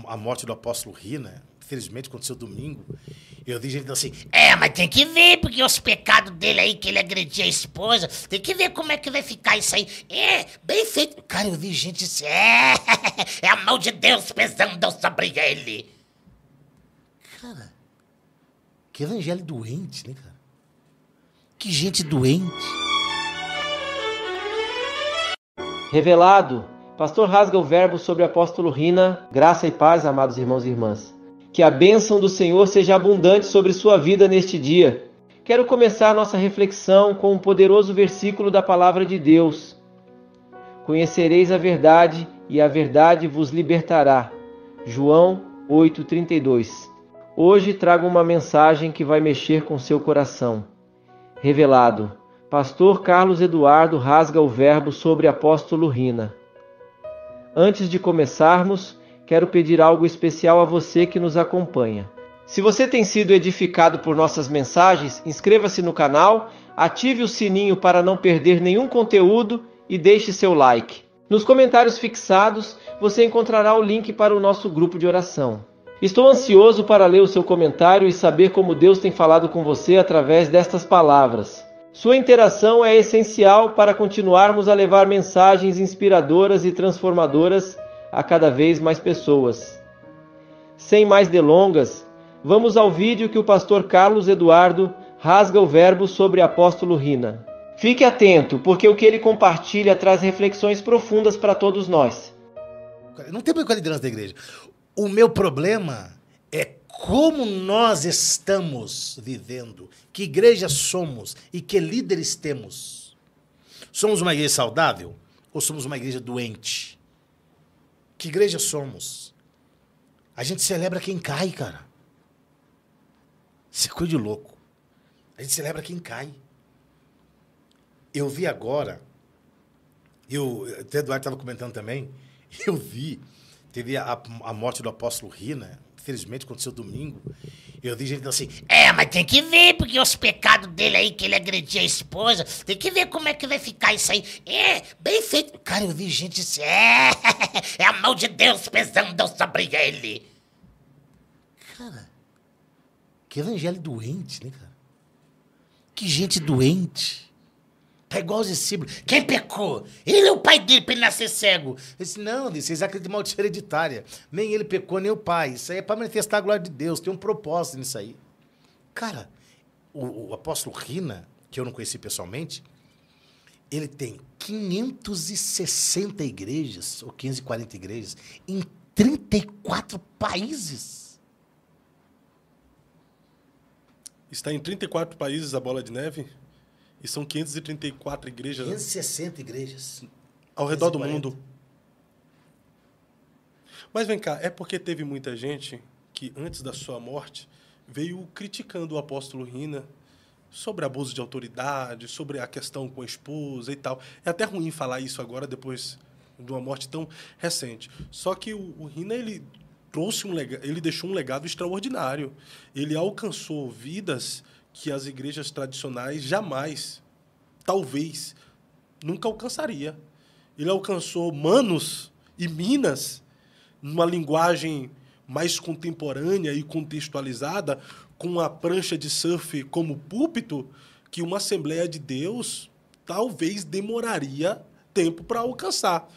a morte do apóstolo Rina, infelizmente aconteceu domingo, eu vi gente assim, mas tem que ver, porque os pecados dele aí, que ele agredia a esposa, tem que ver como é que vai ficar isso aí. Bem feito. cara, eu vi gente assim, é a mão de Deus pesando sobre ele. Cara, que evangelho doente, né, cara? Que gente doente. Revelado, pastor rasga o verbo sobre o apóstolo Rina. Graça e paz, amados irmãos e irmãs. Que a bênção do Senhor seja abundante sobre sua vida neste dia. Quero começar nossa reflexão com um poderoso versículo da palavra de Deus. Conhecereis a verdade e a verdade vos libertará. João 8:32. Hoje trago uma mensagem que vai mexer com seu coração. Revelado, pastor Carlos Eduardo rasga o verbo sobre apóstolo Rina. Antes de começarmos, quero pedir algo especial a você que nos acompanha. Se você tem sido edificado por nossas mensagens, inscreva-se no canal, ative o sininho para não perder nenhum conteúdo e deixe seu like. Nos comentários fixados, você encontrará o link para o nosso grupo de oração. Estou ansioso para ler o seu comentário e saber como Deus tem falado com você através destas palavras. Sua interação é essencial para continuarmos a levar mensagens inspiradoras e transformadoras a cada vez mais pessoas. Sem mais delongas, vamos ao vídeo que o pastor Carlos Eduardo rasga o verbo sobre apóstolo Rina. Fique atento, porque o que ele compartilha traz reflexões profundas para todos nós. Não tem problema com a liderança da igreja. O meu problema é como nós estamos vivendo, que igreja somos e que líderes temos. Somos uma igreja saudável ou somos uma igreja doente? Que igreja somos? A gente celebra quem cai, cara. Isso é coisa de louco. A gente celebra quem cai. Eu vi agora, o Eduardo estava comentando também, eu vi, teve a morte do apóstolo Rina, infelizmente aconteceu domingo, eu vi gente assim, mas tem que ver, porque os pecados dele aí, que ele agredia a esposa, tem que ver como é que vai ficar isso aí. Bem feito. Cara, eu vi gente assim, é a mão de Deus pesando sobre ele. Cara, que evangelho doente, né, cara? Que gente doente. Tá igual os discípulos. Quem pecou? Ele é o pai dele pra ele nascer cego. Eu disse, não, vocês acreditam em maldição hereditária. Nem ele pecou, nem o pai. Isso aí é para manifestar a glória de Deus. Tem um propósito nisso aí. Cara, o apóstolo Rina, que eu não conheci pessoalmente, ele tem 560 igrejas, ou 540 igrejas, em 34 países. Está em 34 países a Bola de Neve? E são 534 igrejas. 560 igrejas. Ao redor do mundo. Mas vem cá, é porque teve muita gente que, antes da sua morte, veio criticando o apóstolo Rina sobre abuso de autoridade, sobre a questão com a esposa e tal. É até ruim falar isso agora, depois de uma morte tão recente. Só que o Rina, ele trouxe ele deixou um legado extraordinário. Ele alcançou vidas que as igrejas tradicionais jamais, talvez, nunca alcançaria. Ele alcançou Manos e Minas numa linguagem mais contemporânea e contextualizada, com uma prancha de surf como púlpito, que uma Assembleia de Deus talvez demoraria tempo para alcançar.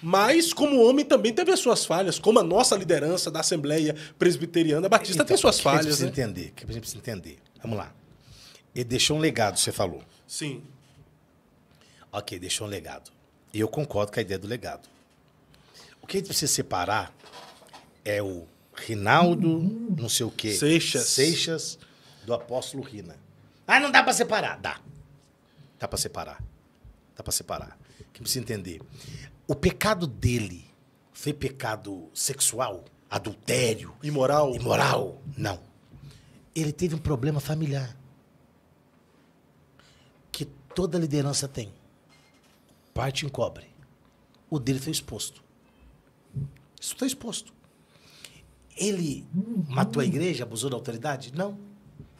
Mas, como homem, também teve as suas falhas, como a nossa liderança da Assembleia Presbiteriana Batista então, tem suas que a gente falhas. precisa entender, que a gente precisa entender. Vamos lá. Ele deixou um legado, você falou. Sim. Ok, deixou um legado. E eu concordo com a ideia do legado. O que a gente precisa separar é o Rinaldo, não sei o quê. Seixas, do apóstolo Rina. Ah, não dá para separar. Dá. Dá para separar. Dá para separar. O que precisa entender? O pecado dele foi pecado sexual, adultério, Imoral? Imoral? Não. Ele teve um problema familiar. Que toda liderança tem. Parte encobre. O dele foi exposto. Isso foi exposto. Ele matou a igreja, abusou da autoridade? Não.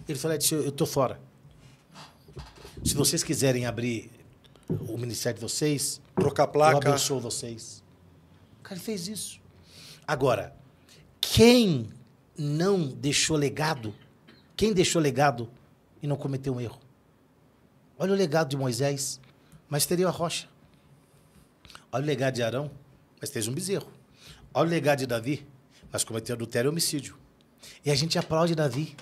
Ele falou, eu estou fora. Se vocês quiserem abrir o ministério de vocês, trocar placa, eu abençoo vocês. O cara fez isso. Agora, Quem não deixou legado? Quem deixou legado e não cometeu um erro? Olha o legado de Moisés, mas teria a rocha. Olha o legado de Arão, mas fez um bezerro. Olha o legado de Davi, mas cometeu adultério e homicídio. E a gente aplaude Davi.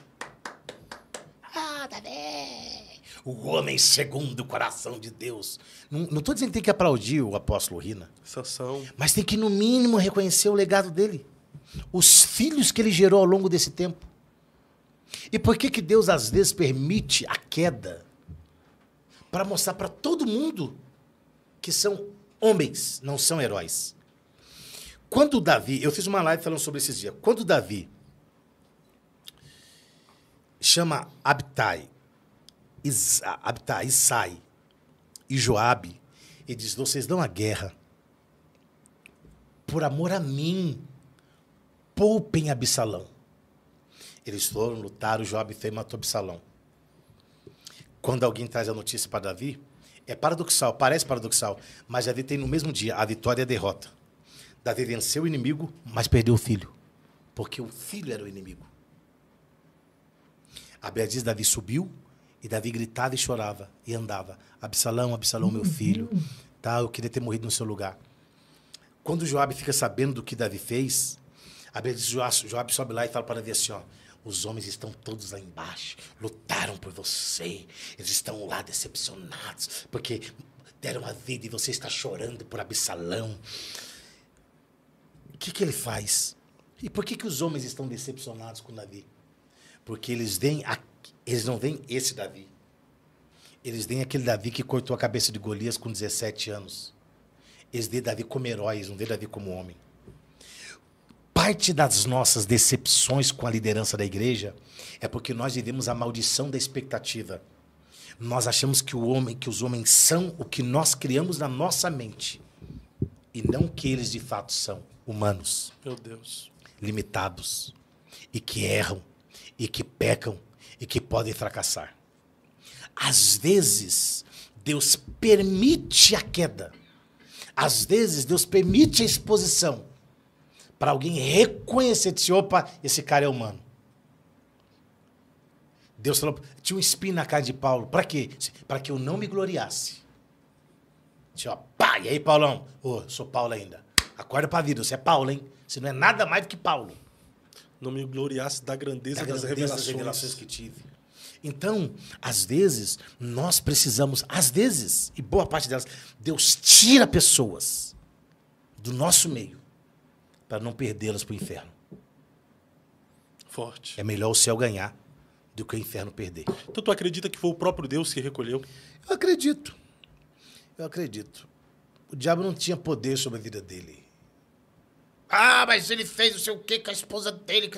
Ah, Davi! O homem segundo o coração de Deus. Não estou dizendo que tem que aplaudir o apóstolo Rina. Sansão. Mas tem que, no mínimo, reconhecer o legado dele. Os filhos que ele gerou ao longo desse tempo. E por que Deus, às vezes, permite a queda? Para mostrar para todo mundo que são homens, não são heróis. Quando Davi... Eu fiz uma live falando sobre esses dias. Quando Davi chama Abtai, Isai e Joabe e diz, vocês dão a guerra por amor a mim, poupem Absalão. Eles foram, lutaram, Joabe foi e matou Absalão. Quando alguém traz a notícia para Davi, é paradoxal, parece paradoxal, mas Davi tem no mesmo dia a vitória e a derrota. Davi venceu o inimigo, mas perdeu o filho, porque o filho era o inimigo. A Bíblia diz, Davi subiu, e Davi gritava e chorava, e andava. Absalão, Absalão, meu filho, tá, eu queria ter morrido no seu lugar. Quando Joabe fica sabendo do que Davi fez, a Bíblia diz, Joabe sobe lá e fala para Davi assim, ó, os homens estão todos lá embaixo, lutaram por você, eles estão lá decepcionados, porque deram a vida e você está chorando por Absalão. O que ele faz? E por que os homens estão decepcionados com Davi? Porque eles não veem esse Davi. Eles veem aquele Davi que cortou a cabeça de Golias com 17 anos. Eles veem Davi como herói, não veem Davi como homem. Parte das nossas decepções com a liderança da igreja é porque nós vivemos a maldição da expectativa. Nós achamos que os homens são o que nós criamos na nossa mente. E não que eles de fato são humanos. Meu Deus. Limitados. E que erram. E que pecam. E que podem fracassar. Às vezes, Deus permite a queda. Às vezes, Deus permite a exposição. Para alguém reconhecer, disse, opa, esse cara é humano. Deus falou, tinha um espinho na cara de Paulo. Para quê? Para que eu não me gloriasse. Disse, ó, pá, e aí, Paulão? Ô, sou Paulo ainda. Acorda para a vida, você é Paulo, hein? Você não é nada mais do que Paulo. Não me gloriasse da grandeza das revelações que tive. Então, às vezes, nós precisamos, às vezes, e boa parte delas, Deus tira pessoas do nosso meio para não perdê-las para o inferno. Forte. É melhor o céu ganhar do que o inferno perder. Então tu acredita que foi o próprio Deus que recolheu? Eu acredito. Eu acredito. O diabo não tinha poder sobre a vida dele. Ah, mas ele fez não sei o quê com a esposa dele.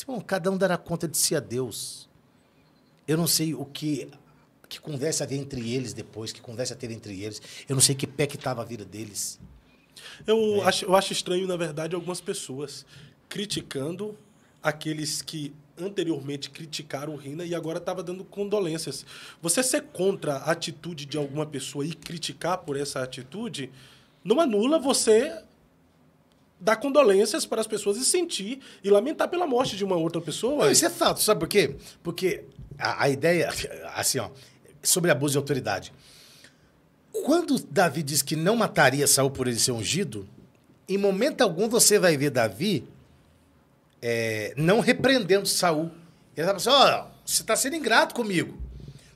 Bom, cada um dará conta de si a Deus. Eu não sei o que conversa havia entre eles depois, que conversa teve entre eles. Eu não sei que pé que estava a vida deles. Eu acho estranho, na verdade, algumas pessoas criticando aqueles que anteriormente criticaram o Rina e agora estava dando condolências. Você ser contra a atitude de alguma pessoa e criticar por essa atitude não anula você dar condolências para as pessoas e sentir e lamentar pela morte de uma outra pessoa. Não, isso é fato, sabe por quê? Porque a ideia, assim, ó, sobre abuso de autoridade. Quando Davi diz que não mataria Saul por ele ser ungido, em momento algum você vai ver Davi não repreendendo Saul. Ele vai falar assim, você está sendo ingrato comigo.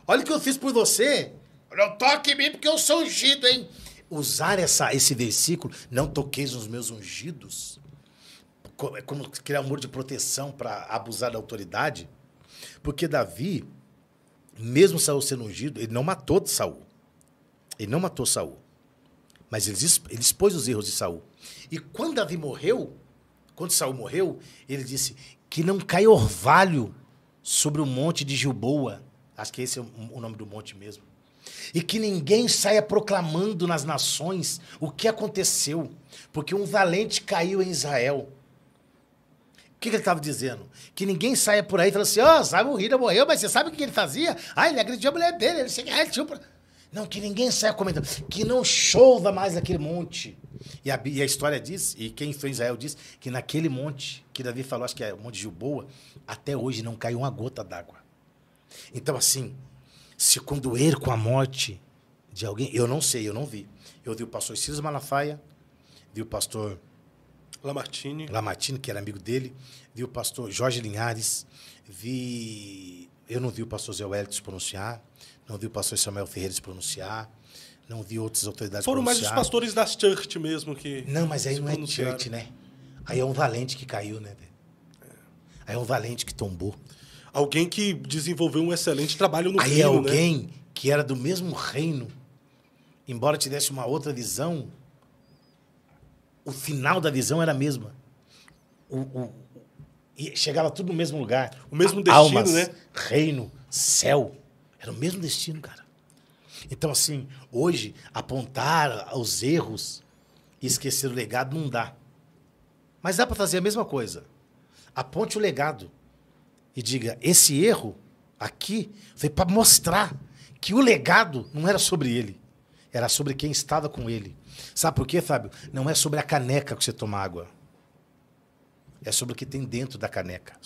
Olha o que eu fiz por você. Não toque em mim porque eu sou ungido, hein? Usar esse versículo, não toqueis nos meus ungidos, como criar amor de proteção para abusar da autoridade. Porque Davi, mesmo Saul sendo ungido, ele não matou Saul. Ele não matou Saul. Mas ele expôs os erros de Saul. E quando Davi morreu, quando Saul morreu, ele disse que não cai orvalho sobre o monte de Gilboa. Acho que esse é o nome do monte mesmo. E que ninguém saia proclamando nas nações o que aconteceu. Porque um valente caiu em Israel. O que ele estava dizendo? Que ninguém saia por aí e fala assim, sabe, o Rina morreu, mas você sabe o que ele fazia? Ele agrediu a mulher dele. Ele tinha Não, que ninguém saia comentando. Que não chova mais naquele monte. E a história diz, e quem foi em Israel diz, que naquele monte, que Davi falou, acho que é o Monte Gilboa, até hoje não caiu uma gota d'água. Então, assim, se condoer com a morte de alguém, eu não sei, eu não vi. Eu vi o pastor Ciro Malafaia, vi o pastor Lamartine, que era amigo dele, vi o pastor Jorge Linhares, eu não vi o pastor Zé Wellington se pronunciar, não vi o pastor Samuel Ferreira se pronunciar, não vi outras autoridades Foram mais os pastores das church mesmo que... Não, mas aí não é church, né? Aí é um valente que caiu, né? Aí é um valente que tombou. Alguém que desenvolveu um excelente trabalho no reino, Aí é alguém que era do mesmo reino, embora tivesse uma outra visão, o final da visão era a mesma. E chegava tudo no mesmo lugar. O mesmo destino, almas, né? Reino, céu. Era o mesmo destino, cara. Então, assim, hoje, apontar os erros e esquecer o legado não dá. Mas dá para fazer a mesma coisa. Aponte o legado e diga, esse erro aqui foi para mostrar que o legado não era sobre ele. Era sobre quem estava com ele. Sabe por quê, Fábio? Não é sobre a caneca que você toma água. É sobre o que tem dentro da caneca.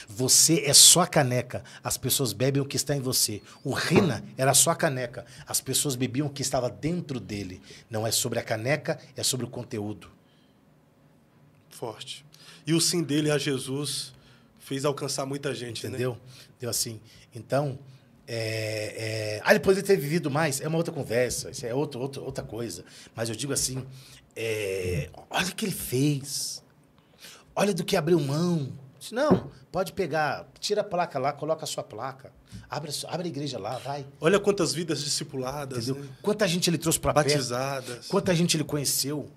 Você é só a caneca. As pessoas bebem o que está em você. O Rina era só a caneca. As pessoas bebiam o que estava dentro dele. Não é sobre a caneca, é sobre o conteúdo. Forte. E o sim dele a Jesus fez alcançar muita gente, entendeu? Né? Deu assim. Então, ele poderia ter vivido mais. É uma outra conversa. Isso é outra coisa. Mas eu digo assim, olha o que ele fez. Olha do que abriu mão. Não, pode pegar, tira a placa lá, coloca a sua placa. Abre a igreja lá, vai. Olha quantas vidas discipuladas. Né? Quanta gente ele trouxe para perto. Batizadas. Quanta gente ele conheceu.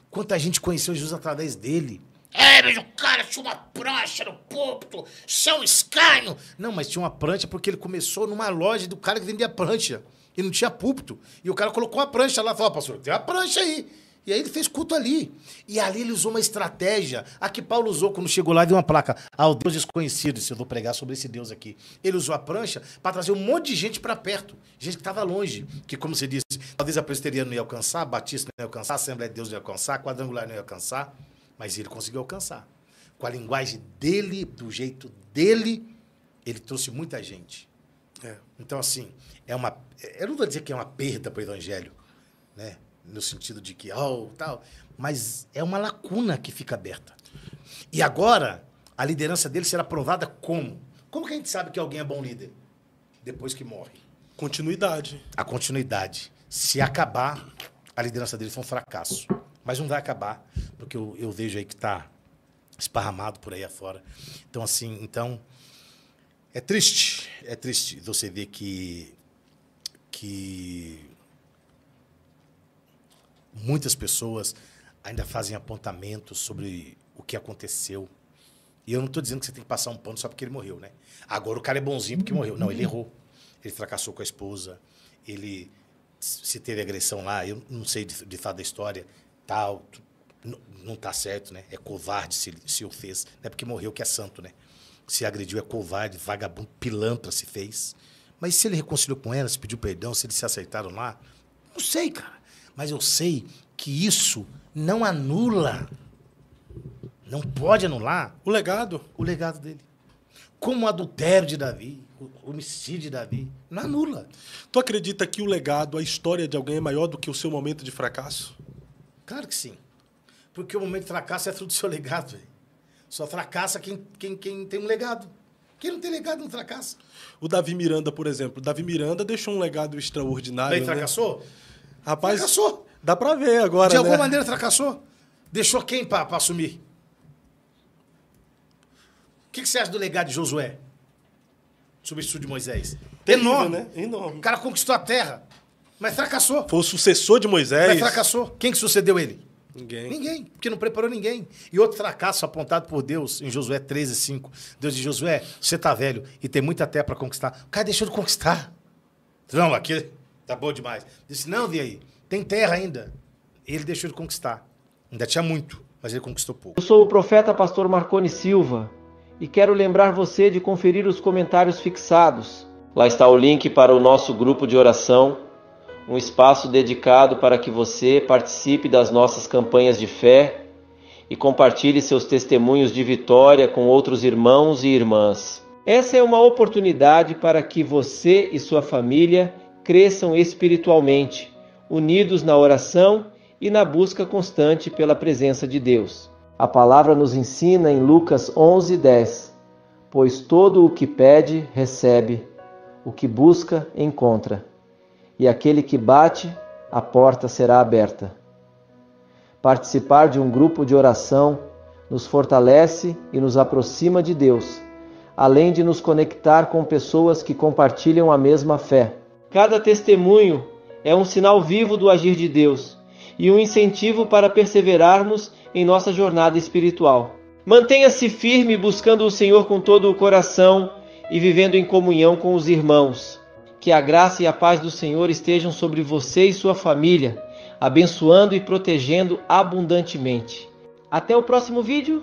Quanta gente conheceu Jesus através dele. Mas o cara tinha uma prancha no púlpito, seu escárnio. Não, mas tinha uma prancha porque ele começou numa loja do cara que vendia prancha. E não tinha púlpito. E o cara colocou uma prancha lá e falou, pastor, tem uma prancha aí. E aí ele fez culto ali. E ali ele usou uma estratégia. A que Paulo usou quando chegou lá e viu uma placa. Ao Deus desconhecido. Isso eu vou pregar sobre esse Deus aqui. Ele usou a prancha para trazer um monte de gente para perto. Gente que estava longe. Que, como você disse, talvez a presbiteriana não ia alcançar, a batista não ia alcançar, a Assembleia de Deus não ia alcançar, a quadrangular não ia alcançar. Mas ele conseguiu alcançar. Com a linguagem dele, do jeito dele, ele trouxe muita gente. Então, assim, eu não vou dizer que é uma perda para o evangelho, né? No sentido de que, tal, mas é uma lacuna que fica aberta. E agora, a liderança dele será provada como? Como que a gente sabe que alguém é bom líder? Depois que morre. Continuidade. A continuidade. Se acabar, a liderança dele foi um fracasso. Mas não vai acabar, porque eu vejo aí que está esparramado por aí afora. Então, assim, é triste você ver que muitas pessoas ainda fazem apontamentos sobre o que aconteceu. E eu não estou dizendo que você tem que passar um pano só porque ele morreu, né? Agora o cara é bonzinho porque morreu. Não, ele errou. Ele fracassou com a esposa. Ele, se teve agressão lá, eu não sei de fato da história, tal, não está certo, né? É covarde se o fez. Não é porque morreu que é santo, né? Se agrediu é covarde, vagabundo, pilantra se fez. Mas se ele reconciliou com ela, se pediu perdão, se eles se aceitaram lá, não sei, cara. Mas eu sei que isso não anula, não pode anular o legado dele. Como o adultério de Davi, o homicídio de Davi, não anula. Tu acredita que o legado, a história de alguém é maior do que o seu momento de fracasso? Claro que sim. Porque o momento de fracasso é fruto do seu legado. Véio. Só fracassa quem tem um legado. Quem não tem legado não fracassa. O Davi Miranda, por exemplo. O Davi Miranda deixou um legado extraordinário. Ele fracassou? Né? Rapaz, fracassou. Dá pra ver agora, de alguma maneira fracassou. Deixou quem pra assumir? O que você acha do legado de Josué? Substituto de Moisés? Terrível, enorme. Né? Enorme. O cara conquistou a terra, mas fracassou. Foi o sucessor de Moisés. Mas fracassou. Quem que sucedeu ele? Ninguém. Porque não preparou ninguém. E outro fracasso apontado por Deus em Josué 13:5. Deus diz, Josué, você tá velho e tem muita terra para conquistar. O cara deixou de conquistar. Não, aqui tá bom demais. Disse, não, vi aí, tem terra ainda. Ele deixou de conquistar. Ainda tinha muito, mas ele conquistou pouco. Eu sou o profeta pastor Marconi Silva e quero lembrar você de conferir os comentários fixados. Lá está o link para o nosso grupo de oração, um espaço dedicado para que você participe das nossas campanhas de fé e compartilhe seus testemunhos de vitória com outros irmãos e irmãs. Essa é uma oportunidade para que você e sua família cresçam espiritualmente, unidos na oração e na busca constante pela presença de Deus. A palavra nos ensina em Lucas 11:10, pois todo o que pede, recebe, o que busca, encontra, e aquele que bate, a porta será aberta. Participar de um grupo de oração nos fortalece e nos aproxima de Deus, além de nos conectar com pessoas que compartilham a mesma fé. Cada testemunho é um sinal vivo do agir de Deus e um incentivo para perseverarmos em nossa jornada espiritual. Mantenha-se firme buscando o Senhor com todo o coração e vivendo em comunhão com os irmãos. Que a graça e a paz do Senhor estejam sobre você e sua família, abençoando e protegendo abundantemente. Até o próximo vídeo.